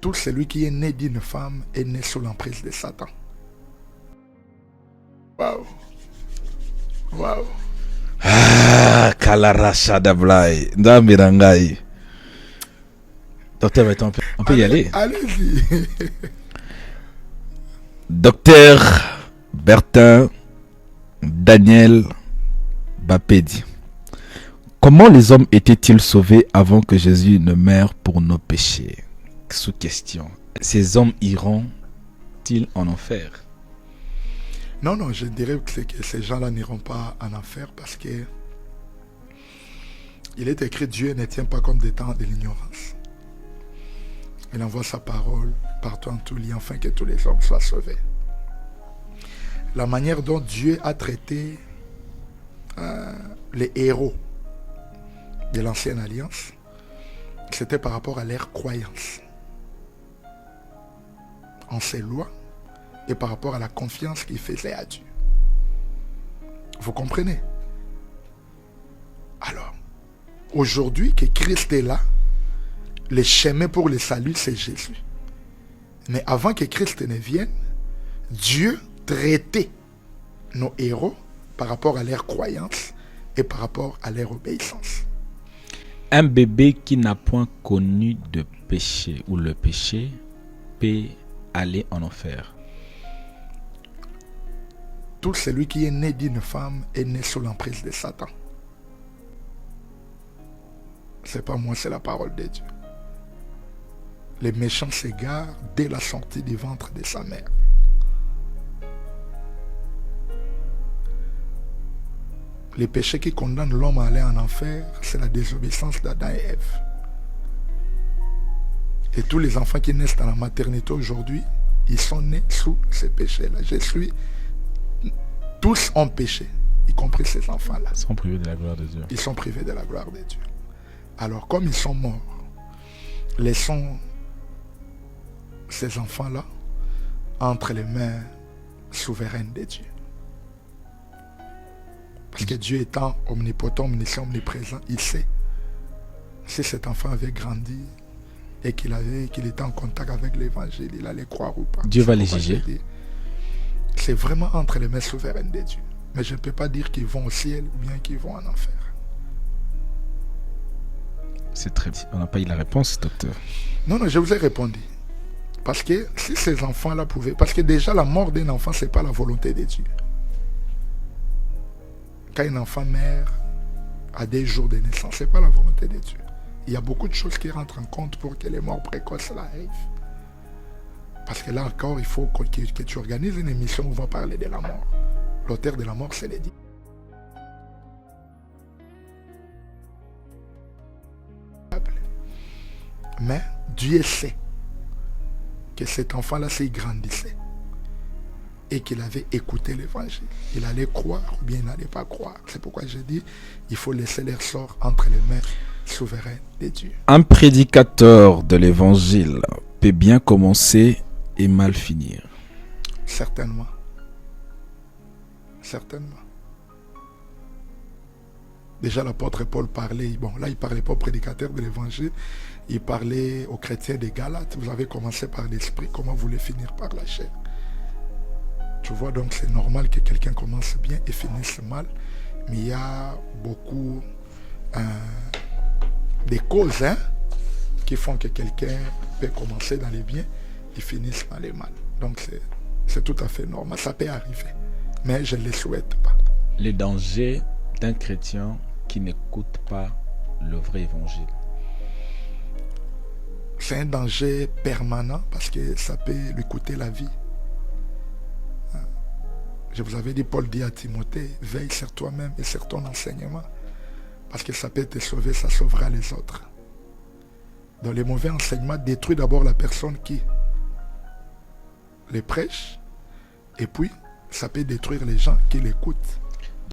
Tout celui qui est né d'une femme est né sous l'emprise de Satan. Waouh. Waouh. Ah, Kalarasha Dablai. Ndamirangai. Docteur, on peut y aller. Allez-y. Docteur Bertin Daniel Bapedi. Comment les hommes étaient-ils sauvés avant que Jésus ne meure pour nos péchés? Sous question. Ces hommes iront-ils en enfer? Non, je dirais que ces gens-là n'iront pas en enfer parce que il est écrit Dieu ne tient pas compte des temps de l'ignorance. Il envoie sa parole partout en tout lieu afin que tous les hommes soient sauvés. La manière dont Dieu a traité les héros de l'ancienne alliance, c'était par rapport à leur croyance en ses lois et par rapport à la confiance qu'ils faisaient à Dieu. Vous comprenez? Alors, aujourd'hui que Christ est là, le chemin pour le salut, c'est Jésus. Mais avant que Christ ne vienne, Dieu traitait nos héros par rapport à leur croyance et par rapport à leur obéissance. Un bébé qui n'a point connu de péché ou le péché peut aller en enfer. Tout celui qui est né d'une femme est né sous l'emprise de Satan. C'est pas moi, c'est la parole de Dieu. Les méchants s'égarent dès la sortie du ventre de sa mère. Les péchés qui condamnent l'homme à aller en enfer, c'est la désobéissance d'Adam et Ève. Et tous les enfants qui naissent dans la maternité aujourd'hui, ils sont nés sous ces péchés-là. Tous ont péché, y compris ces enfants-là. Ils sont privés de la gloire de Dieu. Ils sont privés de la gloire de Dieu. Alors, comme ils sont morts, laissons ces enfants-là entre les mains souveraines de Dieu. Parce que Dieu étant omnipotent, omniscient, omniprésent, il sait si cet enfant avait grandi et qu'il était en contact avec l'évangile, il allait croire ou pas. Dieu va les juger. C'est vraiment entre les mains souveraines de Dieu. Mais je ne peux pas dire qu'ils vont au ciel ou bien qu'ils vont en enfer. C'est très bien. On n'a pas eu la réponse, docteur. Non, je vous ai répondu. Parce que si ces enfants-là pouvaient... Parce que déjà, la mort d'un enfant, ce n'est pas la volonté de Dieu. Quand un enfant meurt à des jours de naissance, ce n'est pas la volonté de Dieu. Il y a beaucoup de choses qui rentrent en compte pour que les morts précoces là arrivent. Parce que là encore, il faut que tu organises une émission où on va parler de la mort. L'auteur de la mort, c'est le diable. Mais Dieu sait que cet enfant-là, s'il grandissait et qu'il avait écouté l'évangile, il allait croire ou bien il n'allait pas croire. C'est pourquoi je dis, il faut laisser leur sort entre les mains souveraines de Dieu. Un prédicateur de l'évangile peut bien commencer et mal finir. Certainement. Certainement. Déjà l'apôtre Paul parlait, bon là il parlait pas aux prédicateurs de l'évangile, il parlait aux chrétiens des Galates. Vous avez commencé par l'esprit, comment vous voulez finir par la chair? Tu vois, donc c'est normal que quelqu'un commence bien et finisse mal, mais il y a beaucoup des causes qui font que quelqu'un peut commencer dans les biens et finisse dans les mal. Donc c'est tout à fait normal, ça peut arriver, mais je ne le souhaite pas. Les dangers d'un chrétien qui n'écoute pas le vrai évangile. C'est un danger permanent parce que ça peut lui coûter la vie. Je vous avais dit, Paul dit à Timothée, veille sur toi-même et sur ton enseignement. Parce que ça peut te sauver, ça sauvera les autres. Donc les mauvais enseignements détruisent d'abord la personne qui les prêche. Et puis, ça peut détruire les gens qui l'écoutent.